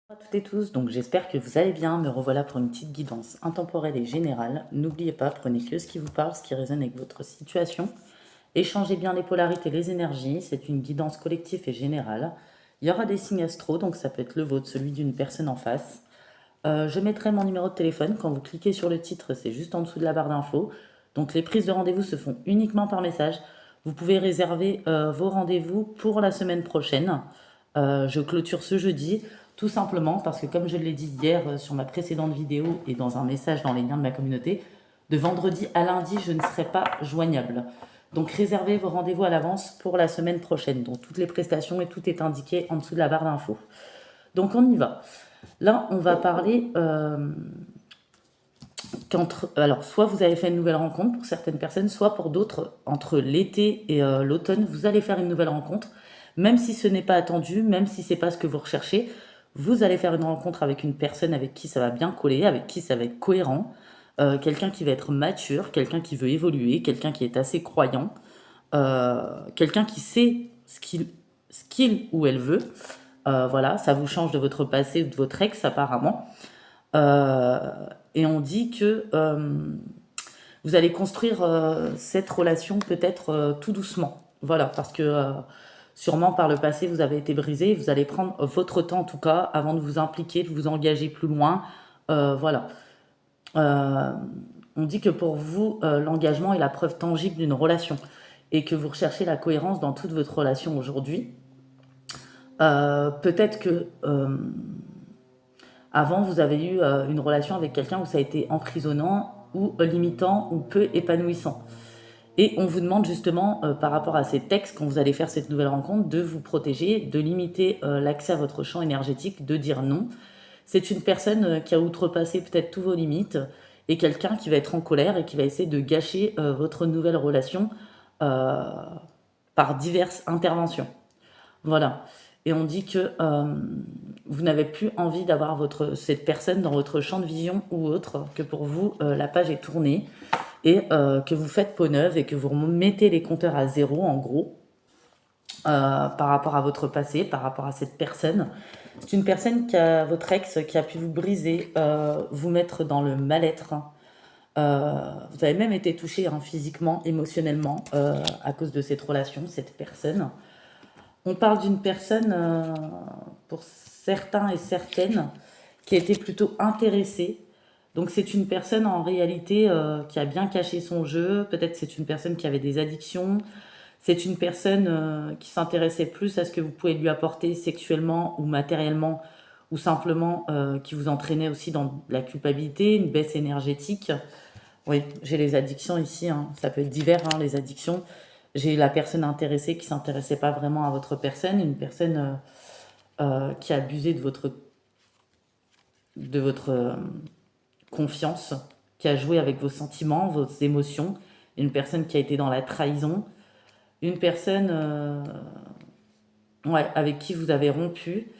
Bonjour à toutes et tous, donc j'espère que vous allez bien. Me revoilà pour une petite guidance intemporelle et générale. N'oubliez pas, prenez que ce qui vous parle, ce qui résonne avec votre situation. Échangez bien les polarités, les énergies. C'est une guidance collective et générale. Il y aura des signes astro, donc ça peut être le vôtre, celui d'une personne en face. Je mettrai mon numéro de téléphone. Quand vous cliquez sur le titre, c'est juste en dessous de la barre d'infos. Donc les prises de rendez-vous se font uniquement par message. Vous pouvez réserver vos rendez-vous pour la semaine prochaine. Je clôture ce jeudi, tout simplement parce que comme je l'ai dit hier sur ma précédente vidéo et dans un message dans les liens de ma communauté, de vendredi à lundi, je ne serai pas joignable. Donc réservez vos rendez-vous à l'avance pour la semaine prochaine. Donc toutes les prestations et tout est indiqué en dessous de la barre d'infos. Donc on y va. Là, on va parler alors, soit vous avez fait une nouvelle rencontre pour certaines personnes, soit pour d'autres, entre l'été et l'automne, vous allez faire une nouvelle rencontre. Même si ce n'est pas attendu, même si c'est pas ce que vous recherchez, vous allez faire une rencontre avec une personne avec qui ça va bien coller, avec qui ça va être cohérent, quelqu'un qui va être mature, quelqu'un qui veut évoluer, quelqu'un qui est assez croyant, quelqu'un qui sait ce qu'il ou elle veut. Voilà, ça vous change de votre passé ou de votre ex apparemment. Euh, et on dit que vous allez construire cette relation peut-être tout doucement. Voilà, parce que sûrement par le passé, vous avez été brisé. Vous allez prendre votre temps en tout cas avant de vous impliquer, de vous engager plus loin. Voilà. Euh, on dit que pour vous, l'engagement est la preuve tangible d'une relation et que vous recherchez la cohérence dans toute votre relation aujourd'hui. Peut-être que avant, vous avez eu une relation avec quelqu'un où ça a été emprisonnant ou limitant ou peu épanouissant. Et on vous demande justement, par rapport à ces textes, quand vous allez faire cette nouvelle rencontre, de vous protéger, de limiter l'accès à votre champ énergétique, de dire non. C'est une personne qui a outrepassé peut-être tous vos limites et quelqu'un qui va être en colère et qui va essayer de gâcher votre nouvelle relation euh, par diverses interventions. Voilà. Et on dit que vous n'avez plus envie d'avoir cette personne dans votre champ de vision ou autre, que pour vous, la page est tournée et que vous faites peau neuve et que vous mettez les compteurs à zéro, en gros, par rapport à votre passé, par rapport à cette personne. C'est une personne votre ex, qui a pu vous briser, vous mettre dans le mal-être. Vous avez même été touché hein, physiquement, émotionnellement, à cause de cette relation, cette personne. On parle d'une personne, pour certains et certaines, qui a été plutôt intéressée. Donc c'est une personne en réalité qui a bien caché son jeu. Peut-être c'est une personne qui avait des addictions. C'est une personne qui s'intéressait plus à ce que vous pouvez lui apporter sexuellement ou matériellement, ou simplement qui vous entraînait aussi dans la culpabilité, une baisse énergétique. Oui, j'ai les addictions ici, hein. Ça peut être divers, hein, les addictions. J'ai la personne intéressée qui s'intéressait pas vraiment à votre personne, une personne qui a abusé de votre confiance, qui a joué avec vos sentiments, vos émotions, une personne qui a été dans la trahison, une personne ouais, avec qui vous avez rompu,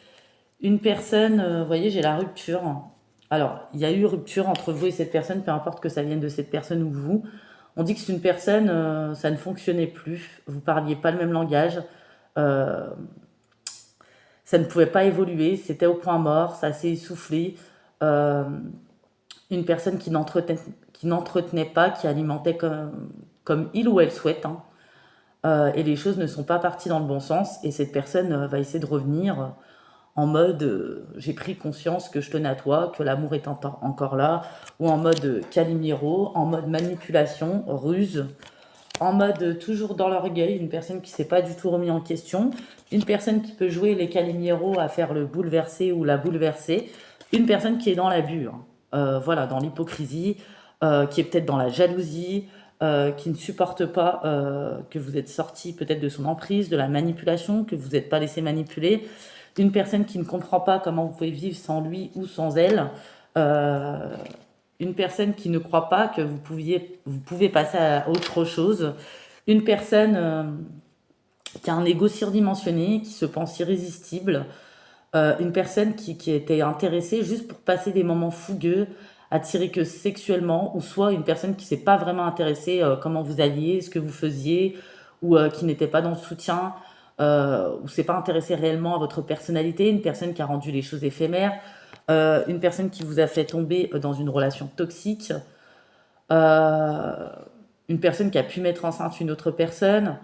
une personne, vous voyez, j'ai la rupture. Alors, il y a eu rupture entre vous et cette personne, peu importe que ça vienne de cette personne ou vous. On dit que c'est une personne, ça ne fonctionnait plus, vous parliez pas le même langage, euh, ça ne pouvait pas évoluer, c'était au point mort, ça s'est essoufflé. Euh, une personne qui n'entretenait pas, qui alimentait comme il ou elle souhaite, hein. Et les choses ne sont pas parties dans le bon sens, et cette personne va essayer de revenir en mode j'ai pris conscience que je tenais à toi, que l'amour est encore là, ou en mode Calimero, en mode manipulation, ruse, en mode toujours dans l'orgueil, une personne qui s'est pas du tout remis en question, une personne qui peut jouer les Calimero à faire le bouleversé ou la bouleversée, une personne qui est dans l'abus, hein. Voilà, dans l'hypocrisie, qui est peut-être dans la jalousie, qui ne supporte pas que vous êtes sorti peut-être de son emprise, de la manipulation, que vous n'êtes pas laissé manipuler, une personne qui ne comprend pas comment vous pouvez vivre sans lui ou sans elle, euh, une personne qui ne croit pas que vous pouvez passer à autre chose, une personne qui a un ego surdimensionné, qui se pense irrésistible, une personne qui était intéressée juste pour passer des moments fougueux, attirée que sexuellement, ou soit une personne qui ne s'est pas vraiment intéressée comment vous alliez, ce que vous faisiez, ou qui n'était pas dans le soutien. ou s'est pas intéressé réellement à votre personnalité, une personne qui a rendu les choses éphémères, une personne qui vous a fait tomber dans une relation toxique, euh, une personne qui a pu mettre enceinte une autre personne,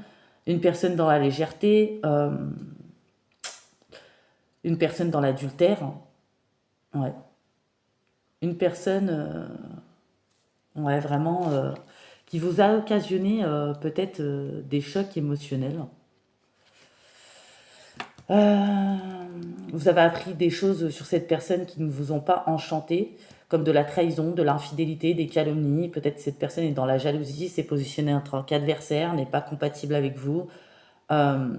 une personne dans la légèreté, une personne dans l'adultère, ouais. Une personne, ouais, vraiment, qui vous a occasionné peut-être des chocs émotionnels. Euh, Vous avez appris des choses sur cette personne qui ne vous ont pas enchanté, comme de la trahison, de l'infidélité, des calomnies. Peut-être cette personne est dans la jalousie, s'est positionnée en tant qu'adversaire, n'est pas compatible avec vous. Euh,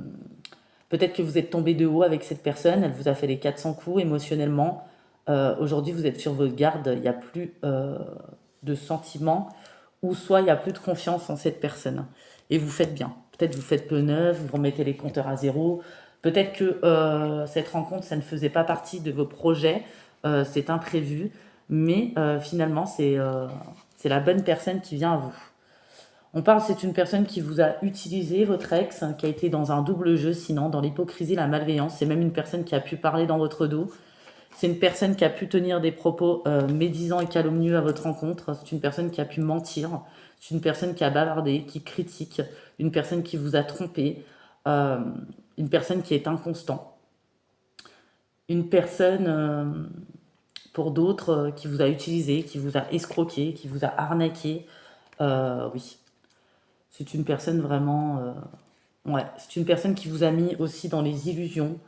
Peut-être que vous êtes tombé de haut avec cette personne, elle vous a fait les 400 coups émotionnellement. Aujourd'hui, vous êtes sur votre garde, il n'y a plus de sentiments, ou soit il n'y a plus de confiance en cette personne. Et vous faites bien. Peut-être vous faites peu neuf, vous remettez les compteurs à zéro. Peut-être que cette rencontre, ça ne faisait pas partie de vos projets, c'est imprévu, mais finalement, c'est la bonne personne qui vient à vous. On parle, c'est une personne qui vous a utilisé, votre ex, qui a été dans un double jeu, sinon dans l'hypocrisie, la malveillance. C'est même une personne qui a pu parler dans votre dos. C'est une personne qui a pu tenir des propos médisants et calomnieux à votre rencontre. C'est une personne qui a pu mentir. C'est une personne qui a bavardé, qui critique. Une personne qui vous a trompé. euh, une personne qui est inconstant. Une personne, pour d'autres, qui vous a utilisé, qui vous a escroqué, qui vous a arnaqué. Oui, c'est une personne vraiment... ouais, c'est une personne qui vous a mis aussi dans les illusions,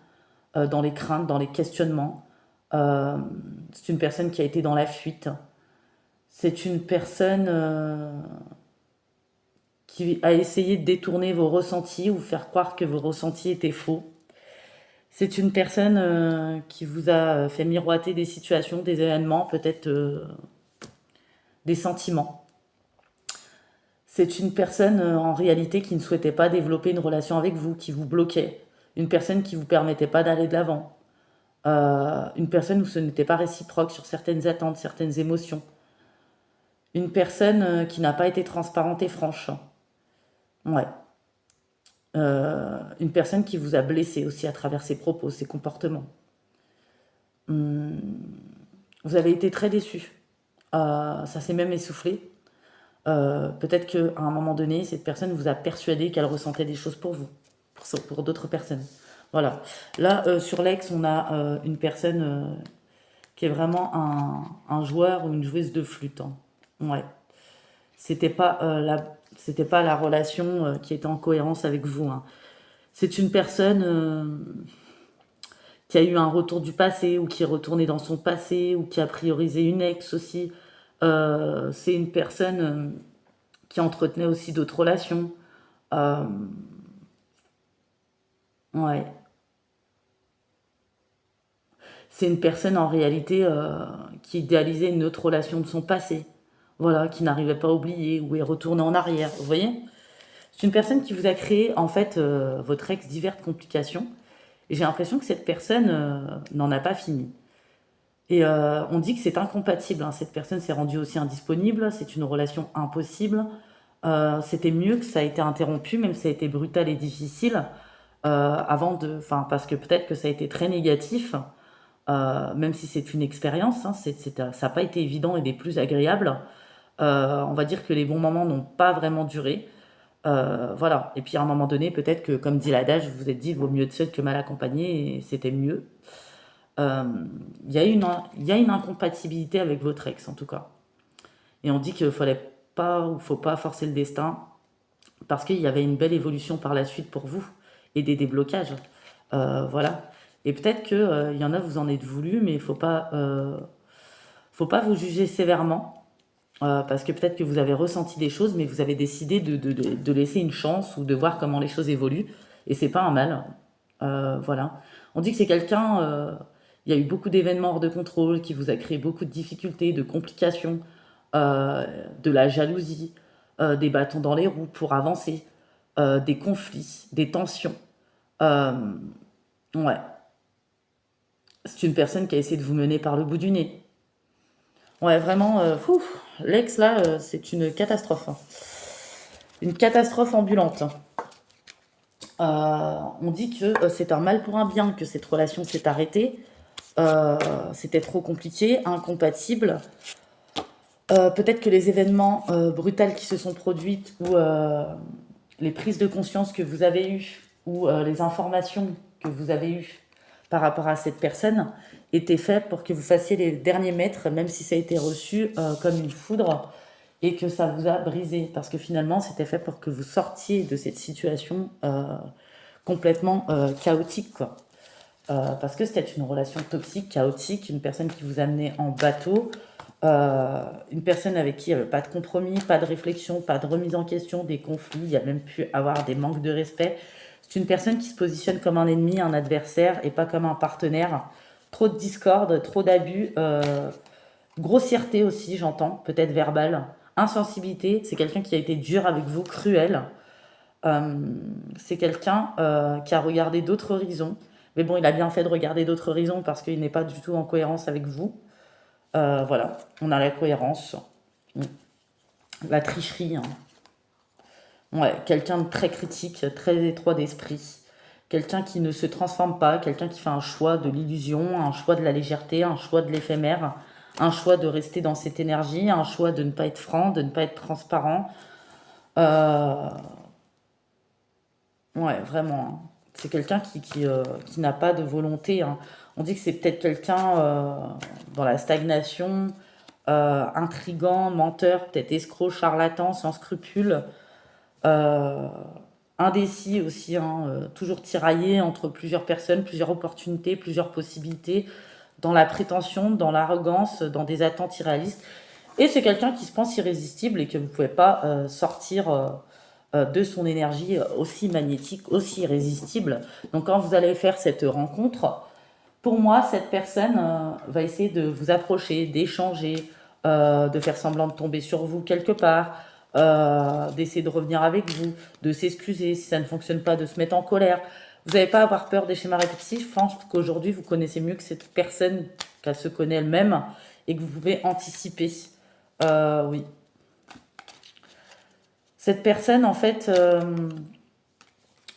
dans les craintes, dans les questionnements. Euh, c'est une personne qui a été dans la fuite. C'est une personne qui a essayé de détourner vos ressentis ou faire croire que vos ressentis étaient faux. C'est une personne qui vous a fait miroiter des situations, des événements, peut-être des sentiments. C'est une personne en réalité qui ne souhaitait pas développer une relation avec vous, qui vous bloquait. Une personne qui ne vous permettait pas d'aller de l'avant. Une personne où ce n'était pas réciproque sur certaines attentes, certaines émotions. Une personne qui n'a pas été transparente et franche. Ouais. Une personne qui vous a blessé aussi à travers ses propos, ses comportements. Hum, Vous avez été très déçu. Ça s'est même essoufflé. Peut-être qu'à un moment donné, cette personne vous a persuadé qu'elle ressentait des choses pour vous, pour d'autres personnes. Voilà. Là, sur l'ex, on a une personne qui est vraiment un joueur ou une joueuse de flûte, hein. Ouais. C'était pas, c'était pas la relation qui était en cohérence avec vous, hein. C'est une personne qui a eu un retour du passé ou qui est retournée dans son passé ou qui a priorisé une ex aussi. C'est une personne qui entretenait aussi d'autres relations. Euh, ouais. C'est une personne en réalité qui idéalisait une autre relation de son passé. Voilà, qui n'arrivait pas à oublier ou est retournée en arrière. Vous voyez? C'est une personne qui vous a créé en fait votre ex diverses complications. Et j'ai l'impression que cette personne n'en a pas fini. Et on dit que c'est incompatible, hein. Cette personne s'est rendue aussi indisponible. C'est une relation impossible. C'était mieux que ça a été interrompu, même si ça a été brutal et difficile. Avant de, enfin, parce que peut-être que ça a été très négatif. Même si c'est une expérience, hein, ça n'a pas été évident et des plus agréables. On va dire que les bons moments n'ont pas vraiment duré. Voilà. Et puis à un moment donné, peut-être que, comme dit l'adage, vous vous êtes dit, vaut mieux de seul que mal accompagné, et c'était mieux. Euh, il y a une incompatibilité avec votre ex, en tout cas. Et on dit qu'il fallait pas, ou faut pas forcer le destin, parce qu'il y avait une belle évolution par la suite pour vous, et des déblocages. Voilà. Et peut-être que il y en a, vous en êtes voulu, mais faut pas vous juger sévèrement. Parce que peut-être que vous avez ressenti des choses, mais vous avez décidé de laisser une chance ou de voir comment les choses évoluent. Et c'est pas un mal. Voilà. On dit que c'est quelqu'un. Il y a eu beaucoup d'événements hors de contrôle qui vous a créé beaucoup de difficultés, de complications, de la jalousie, des bâtons dans les roues pour avancer, des conflits, des tensions. Euh, ouais. C'est une personne qui a essayé de vous mener par le bout du nez. Ouais, vraiment, l'ex là, c'est une catastrophe, hein. Une catastrophe ambulante. On dit que c'est un mal pour un bien, que cette relation s'est arrêtée. C'était trop compliqué, incompatible. Peut-être que les événements brutaux qui se sont produits ou les prises de conscience que vous avez eues ou les informations que vous avez eues par rapport à cette personne étaient faites pour que vous fassiez les derniers mètres, même si ça a été reçu comme une foudre et que ça vous a brisé. Parce que finalement, c'était fait pour que vous sortiez de cette situation complètement chaotique, quoi. Parce que c'était une relation toxique, chaotique, une personne qui vous amenait en bateau, une personne avec qui il n'y avait pas de compromis, pas de réflexion, pas de remise en question, des conflits, il y a même pu avoir des manques de respect. C'est une personne qui se positionne comme un ennemi, un adversaire et pas comme un partenaire. Trop de discorde, trop d'abus, grossièreté aussi, j'entends, peut-être verbale, insensibilité. C'est quelqu'un qui a été dur avec vous, cruel. Euh, c'est quelqu'un qui a regardé d'autres horizons. Mais bon, il a bien fait de regarder d'autres horizons parce qu'il n'est pas du tout en cohérence avec vous. Voilà, on a la cohérence, la tricherie, hein. Ouais, quelqu'un de très critique, très étroit d'esprit, quelqu'un qui ne se transforme pas, quelqu'un qui fait un choix de l'illusion, un choix de la légèreté, un choix de l'éphémère, un choix de rester dans cette énergie, un choix de ne pas être franc, de ne pas être transparent. Euh, ouais, vraiment, hein. C'est quelqu'un qui n'a pas de volonté, hein. On dit que c'est peut-être quelqu'un dans la stagnation, intrigant, menteur, peut-être escroc, charlatan, sans scrupules, euh, indécis aussi, hein, toujours tiraillé entre plusieurs personnes, plusieurs opportunités, plusieurs possibilités, dans la prétention, dans l'arrogance, dans des attentes irréalistes. Et c'est quelqu'un qui se pense irrésistible et que vous ne pouvez pas sortir de son énergie aussi magnétique, aussi irrésistible. Donc quand vous allez faire cette rencontre, pour moi, cette personne va essayer de vous approcher, d'échanger, de faire semblant de tomber sur vous quelque part, d'essayer de revenir avec vous, de s'excuser si ça ne fonctionne pas, de se mettre en colère. Vous n'avez pas à avoir peur des schémas répétitifs. Je pense qu'aujourd'hui, vous connaissez mieux que cette personne, qu'elle se connaît elle-même, et que vous pouvez anticiper. Oui. Cette personne, en fait,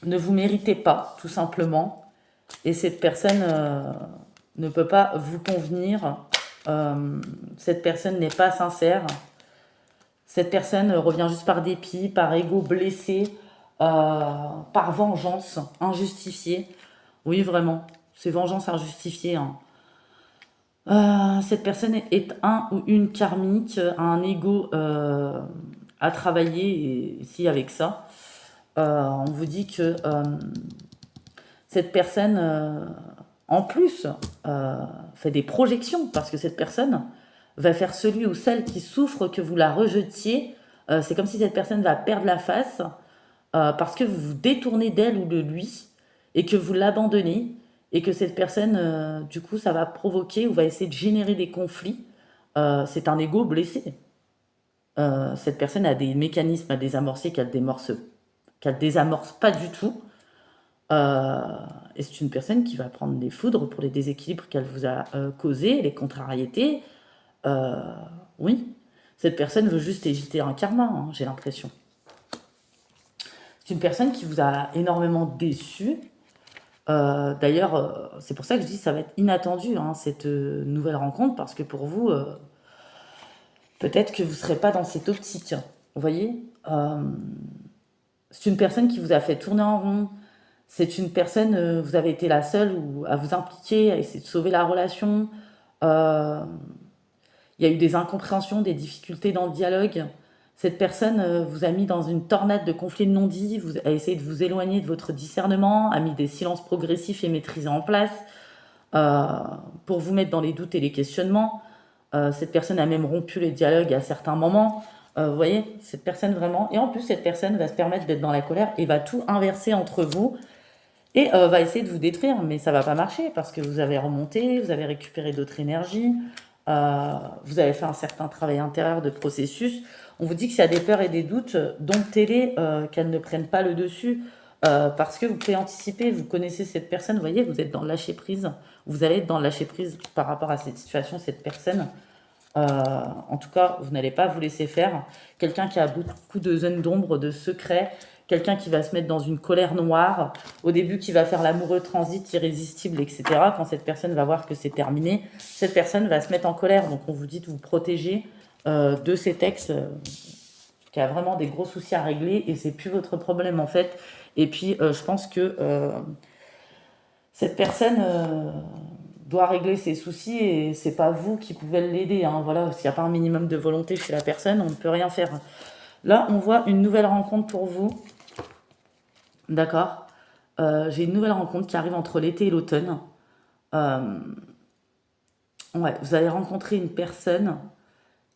ne vous méritez pas, tout simplement. Et cette personne ne peut pas vous convenir. Cette personne n'est pas sincère. Cette personne revient juste par dépit, par ego blessé, par vengeance injustifiée. Oui, vraiment, c'est vengeance injustifiée, hein. Cette personne est un ou une karmique, a un ego à travailler ici avec ça. On vous dit que cette personne, en plus, fait des projections parce que cette personne va faire celui ou celle qui souffre que vous la rejetiez. C'est comme si cette personne va perdre la face parce que vous vous détournez d'elle ou de lui et que vous l'abandonnez et que cette personne, du coup, ça va provoquer ou va essayer de générer des conflits. C'est un ego blessé. Cette personne a des mécanismes à désamorcer qu'elle désamorce pas du tout. Euh, et c'est une personne qui va prendre des foudres pour les déséquilibres qu'elle vous a causés, les contrariétés. Euh, oui, cette personne veut juste éviter un karma, hein, j'ai l'impression. C'est une personne qui vous a énormément déçu. D'ailleurs, c'est pour ça que je dis que ça va être inattendu, hein, cette nouvelle rencontre, parce que pour vous, peut-être que vous ne serez pas dans cette optique. Vous voyez. C'est une personne qui vous a fait tourner en rond. C'est une personne, vous avez été la seule à vous impliquer, à essayer de sauver la relation. Euh, il y a eu des incompréhensions, des difficultés dans le dialogue. Cette personne vous a mis dans une tornade de conflits de non-dits, a essayé de vous éloigner de votre discernement, a mis des silences progressifs et maîtrisés en place euh, pour vous mettre dans les doutes et les questionnements. Cette personne a même rompu les dialogues à certains moments. Vous voyez, cette personne vraiment. Et en plus, cette personne va se permettre d'être dans la colère et va tout inverser entre vous et va essayer de vous détruire. Mais ça va pas marcher parce que vous avez remonté, vous avez récupéré d'autres énergies, vous avez fait un certain travail intérieur de processus. On vous dit que s'il y a des peurs et des doutes, domptez-les, qu'elles ne prennent pas le dessus. Parce que vous pouvez anticiper, vous connaissez cette personne, vous voyez, vous êtes dans le lâcher prise, vous allez être dans le lâcher prise par rapport à cette situation, cette personne. En tout cas, vous n'allez pas vous laisser faire. Quelqu'un qui a beaucoup de zones d'ombre, de secrets, quelqu'un qui va se mettre dans une colère noire, au début qui va faire l'amoureux transit irrésistible, etc. Quand cette personne va voir que c'est terminé, cette personne va se mettre en colère. Donc on vous dit de vous protéger de cet ex qui a vraiment des gros soucis à régler et c'est plus votre problème en fait. Et puis je pense que cette personne doit régler ses soucis et c'est pas vous qui pouvez l'aider. Hein. Voilà, s'il n'y a pas un minimum de volonté chez la personne, on ne peut rien faire. Là, on voit une nouvelle rencontre pour vous. D'accord. J'ai une nouvelle rencontre qui arrive entre l'été et l'automne. Ouais, vous allez rencontrer une personne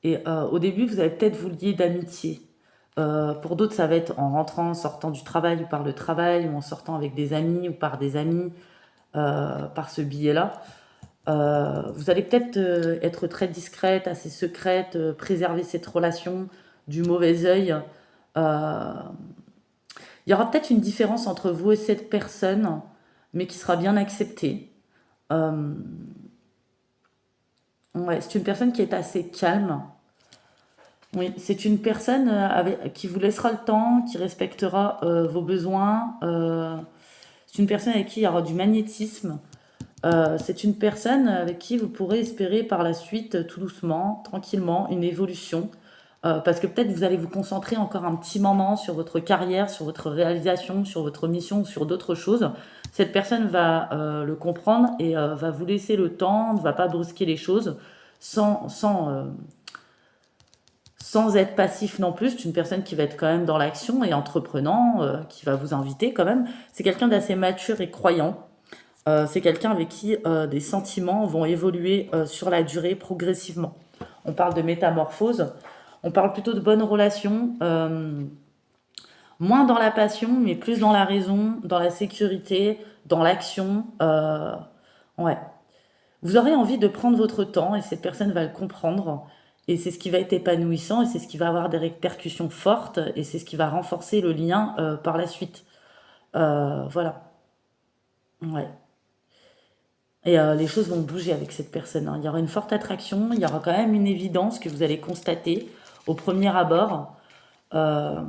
et au début, vous allez peut-être vous lier d'amitié. Pour d'autres, ça va être en rentrant, en sortant du travail ou par le travail, ou en sortant avec des amis ou par des amis, par ce biais-là. Vous allez peut-être être très discrète, assez secrète, préserver cette relation du mauvais œil. Euh, il y aura peut-être une différence entre vous et cette personne, mais qui sera bien acceptée. Euh, ouais, c'est une personne qui est assez calme. Oui, c'est une personne qui vous laissera le temps, qui respectera vos besoins. C'est une personne avec qui il y aura du magnétisme. C'est une personne avec qui vous pourrez espérer par la suite, tout doucement, tranquillement, une évolution. Parce que peut-être vous allez vous concentrer encore un petit moment sur votre carrière, sur votre réalisation, sur votre mission, sur d'autres choses. Cette personne va le comprendre et va vous laisser le temps, ne va pas brusquer les choses sans être passif non plus. C'est une personne qui va être quand même dans l'action et entreprenant, qui va vous inviter quand même. C'est quelqu'un d'assez mature et croyant. C'est quelqu'un avec qui des sentiments vont évoluer sur la durée progressivement. On parle de métamorphose, on parle plutôt de bonnes relations, moins dans la passion, mais plus dans la raison, dans la sécurité, dans l'action. Ouais. Vous aurez envie de prendre votre temps et cette personne va le comprendre. Et c'est ce qui va être épanouissant et c'est ce qui va avoir des répercussions fortes et c'est ce qui va renforcer le lien par la suite. Voilà. Ouais. Et les choses vont bouger avec cette personne. Hein. Il y aura une forte attraction, il y aura quand même une évidence que vous allez constater au premier abord. Euh,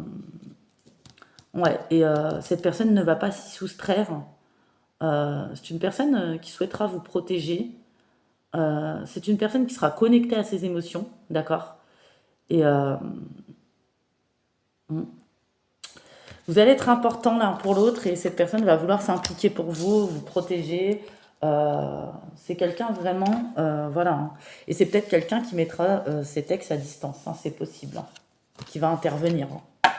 ouais, et cette personne ne va pas s'y soustraire. C'est une personne qui souhaitera vous protéger. C'est une personne qui sera connectée à ses émotions, d'accord. Et mm. Vous allez être important l'un pour l'autre et cette personne va vouloir s'impliquer pour vous, vous protéger. C'est quelqu'un vraiment, voilà. Hein. Et c'est peut-être quelqu'un qui mettra ses textes à distance, hein, c'est possible, hein, qui va intervenir. Hein.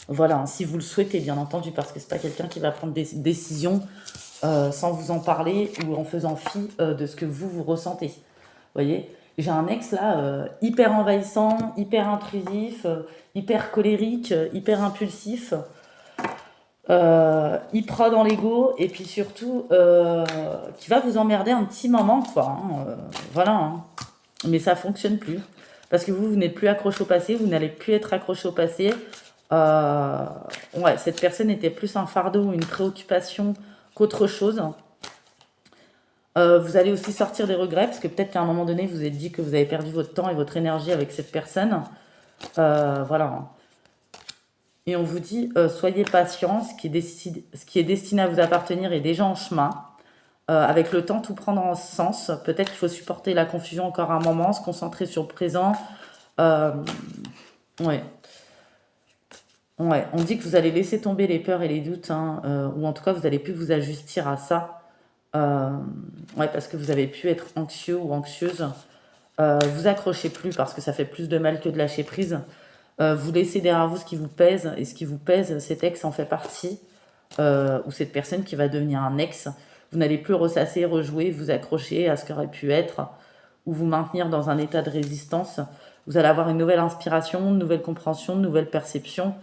Voilà, hein, si vous le souhaitez, bien entendu, parce que c'est pas quelqu'un qui va prendre des décisions sans vous en parler ou en faisant fi de ce que vous ressentez. Vous voyez, j'ai un ex là, hyper envahissant, hyper intrusif, hyper colérique, hyper impulsif, hyper dans l'ego, et puis surtout qui va vous emmerder un petit moment, quoi. Hein, voilà. Hein. Mais ça fonctionne plus. Parce que vous n'êtes plus accroché au passé, vous n'allez plus être accroché au passé. Ouais, cette personne était plus un fardeau, une préoccupation qu'autre chose. Vous allez aussi sortir des regrets, parce que peut-être qu'à un moment donné, vous vous êtes dit que vous avez perdu votre temps et votre énergie avec cette personne. Voilà. Et on vous dit, soyez patient, ce qui est destiné à vous appartenir est déjà en chemin. Avec le temps, tout prendre en sens. Peut-être qu'il faut supporter la confusion encore un moment, se concentrer sur le présent. Ouais. Ouais, on dit que vous allez laisser tomber les peurs et les doutes, hein, ou en tout cas, vous allez plus vous ajustir à ça. Euh, ouais, parce que vous avez pu être anxieux ou anxieuse. Vous accrochez plus parce que ça fait plus de mal que de lâcher prise. Vous laissez derrière vous ce qui vous pèse, et ce qui vous pèse, cet ex en fait partie, ou cette personne qui va devenir un ex. Vous n'allez plus ressasser, rejouer, vous accrocher à ce qui aurait pu être, ou vous maintenir dans un état de résistance. Vous allez avoir une nouvelle inspiration, une nouvelle compréhension, une nouvelle perception.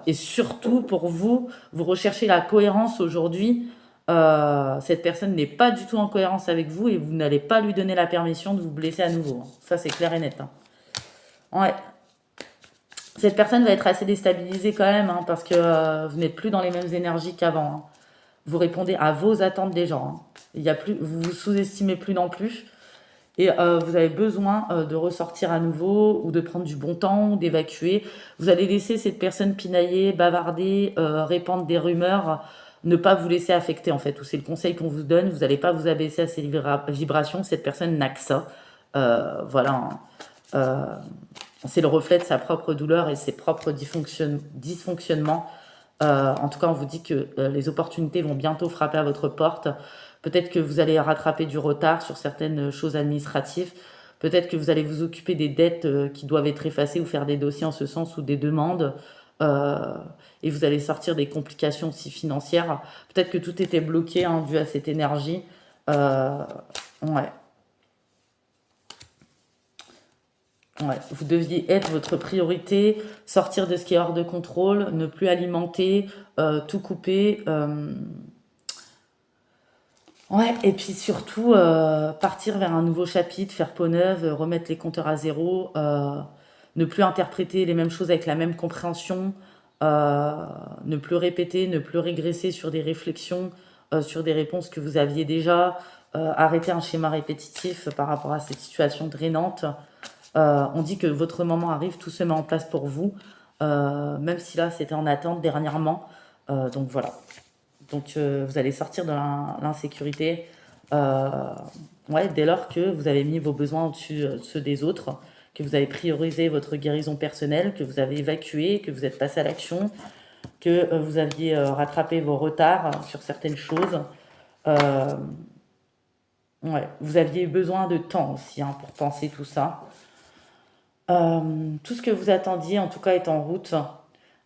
Et surtout, pour vous, vous recherchez la cohérence aujourd'hui. Cette personne n'est pas du tout en cohérence avec vous et vous n'allez pas lui donner la permission de vous blesser à nouveau. Ça, c'est clair et net. Hein. Ouais. Cette personne va être assez déstabilisée quand même, hein, parce que vous n'êtes plus dans les mêmes énergies qu'avant. Hein. Vous répondez à vos attentes des gens. Hein. Il y a plus, vous vous sous-estimez plus non plus. Et vous avez besoin de ressortir à nouveau ou de prendre du bon temps ou d'évacuer. Vous allez laisser cette personne pinailler, bavarder, répandre des rumeurs, ne pas vous laisser affecter en fait. Ou c'est le conseil qu'on vous donne, vous n'allez pas vous abaisser à ces vibrations, cette personne n'a que ça. Voilà. Hein. C'est le reflet de sa propre douleur et ses propres dysfonctionnements. En tout cas, on vous dit que les opportunités vont bientôt frapper à votre porte. Peut-être que vous allez rattraper du retard sur certaines choses administratives. Peut-être que vous allez vous occuper des dettes qui doivent être effacées ou faire des dossiers en ce sens ou des demandes. Euh, et vous allez sortir des complications aussi financières. Peut-être que tout était bloqué hein, dû à cette énergie. Ouais. Ouais, vous deviez être votre priorité, sortir de ce qui est hors de contrôle, ne plus alimenter, tout couper. Ouais, et puis surtout partir vers un nouveau chapitre, faire peau neuve, remettre les compteurs à zéro, ne plus interpréter les mêmes choses avec la même compréhension, ne plus répéter, ne plus régresser sur des réflexions, sur des réponses que vous aviez déjà, arrêter un schéma répétitif par rapport à cette situation drainante. On dit que votre moment arrive, tout se met en place pour vous, même si là c'était en attente dernièrement. Donc voilà. Donc vous allez sortir de l'insécurité ouais, dès lors que vous avez mis vos besoins au-dessus de ceux des autres, que vous avez priorisé votre guérison personnelle, que vous avez évacué, que vous êtes passé à l'action, que vous aviez rattrapé vos retards sur certaines choses. Euh, ouais, vous aviez eu besoin de temps aussi hein, pour penser tout ça. Tout ce que vous attendiez, en tout cas, est en route.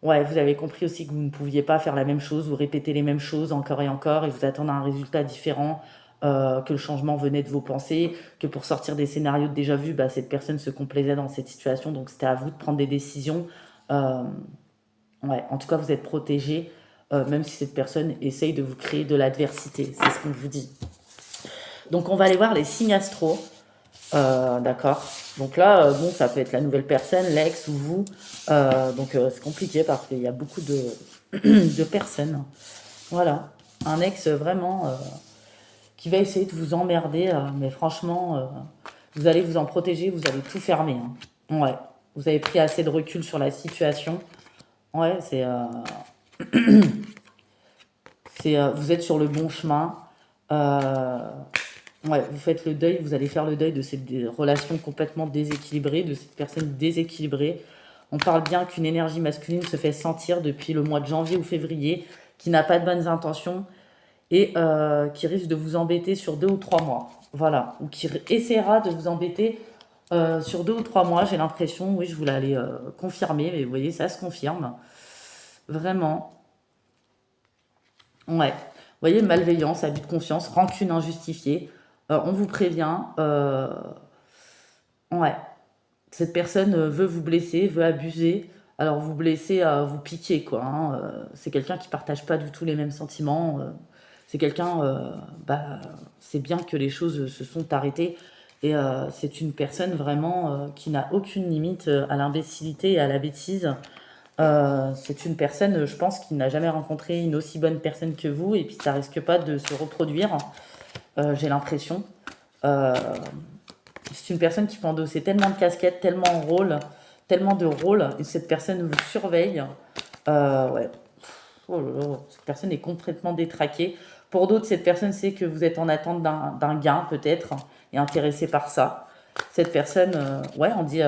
Ouais, vous avez compris aussi que vous ne pouviez pas faire la même chose ou répéter les mêmes choses encore et vous attendre un résultat différent, que le changement venait de vos pensées, que pour sortir des scénarios déjà vus, bah, cette personne se complaisait dans cette situation, donc c'était à vous de prendre des décisions. Euh, ouais, en tout cas, vous êtes protégé, même si cette personne essaye de vous créer de l'adversité, c'est ce qu'on vous dit. Donc on va aller voir les signes astro. D'accord. Donc là, bon, ça peut être la nouvelle personne, l'ex ou vous. Donc c'est compliqué parce qu'il y a beaucoup de, de personnes. Voilà. Un ex vraiment qui va essayer de vous emmerder, mais franchement, vous allez vous en protéger, vous allez tout fermer. Hein. Ouais. Vous avez pris assez de recul sur la situation. Ouais, vous êtes sur le bon chemin. Euh, Ouais, vous faites le deuil, vous allez faire le deuil de ces relations complètement déséquilibrées, de cette personne déséquilibrée. On parle bien qu'une énergie masculine se fait sentir depuis le mois de janvier ou février, qui n'a pas de bonnes intentions et qui risque de vous embêter sur 2 ou 3 mois. Voilà, ou qui essaiera de vous embêter sur 2 ou 3 mois. J'ai l'impression, oui, je vous l'allais confirmer, mais vous voyez, ça se confirme. Vraiment. Ouais. Vous voyez, malveillance, abus de confiance, rancune injustifiée. On vous prévient. Ouais. Cette personne veut vous blesser, veut abuser. Alors vous blesser, vous piquer, quoi. Hein. C'est quelqu'un qui partage pas du tout les mêmes sentiments. C'est quelqu'un, bah, c'est bien que les choses se sont arrêtées. Et c'est une personne vraiment qui n'a aucune limite à l'imbécilité et à la bêtise. C'est une personne, je pense, qui n'a jamais rencontré une aussi bonne personne que vous. Et puis ça risque pas de se reproduire, j'ai l'impression. Euh, c'est une personne qui peut endosser tellement de casquettes, tellement de rôles, et cette personne vous surveille. Ouais. Oh là là, cette personne est complètement détraquée. Pour d'autres, cette personne sait que vous êtes en attente d'un gain, peut-être, et intéressé par ça. Cette personne, ouais, on dit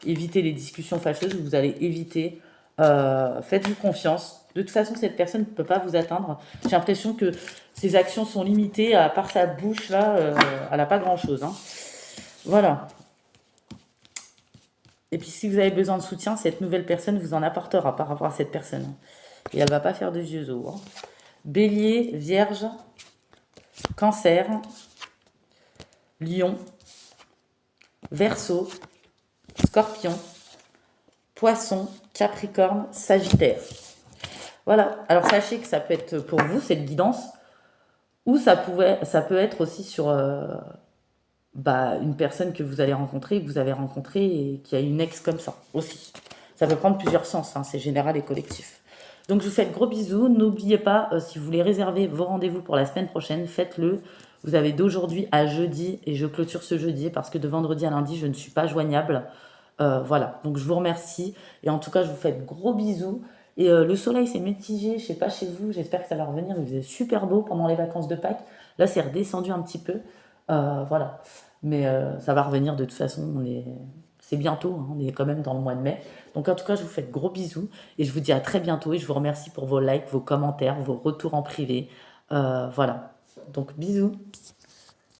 évitez les discussions fâcheuses, vous allez éviter. Faites-vous confiance. De toute façon, cette personne ne peut pas vous atteindre. J'ai l'impression que ses actions sont limitées, à part sa bouche, là, elle n'a pas grand-chose. Hein. Voilà. Et puis si vous avez besoin de soutien, cette nouvelle personne vous en apportera par rapport à cette personne. Et elle va pas faire de yeux os. Hein. Bélier, Vierge, Cancer, Lion, Verseau, Scorpion, Poisson, Capricorne, Sagittaire. Voilà. Alors sachez que ça peut être pour vous cette guidance, ou ça peut être aussi sur bah, une personne que vous allez rencontrer, que vous avez rencontrée et qui a une ex comme ça aussi. Ça peut prendre plusieurs sens, hein, c'est général et collectif. Donc je vous fais de gros bisous. N'oubliez pas, si vous voulez réserver vos rendez-vous pour la semaine prochaine, faites-le. Vous avez d'aujourd'hui à jeudi et je clôture ce jeudi parce que de vendredi à lundi, je ne suis pas joignable. Voilà, donc je vous remercie et en tout cas, je vous fais de gros bisous. Et le soleil, c'est mitigé, je sais pas chez vous, j'espère que ça va revenir. Il faisait super beau pendant les vacances de Pâques. Là, c'est redescendu un petit peu. Voilà, mais ça va revenir de toute façon. C'est bientôt, hein, on est quand même dans le mois de mai. Donc en tout cas, je vous fais de gros bisous et je vous dis à très bientôt et je vous remercie pour vos likes, vos commentaires, vos retours en privé. Voilà, donc bisous.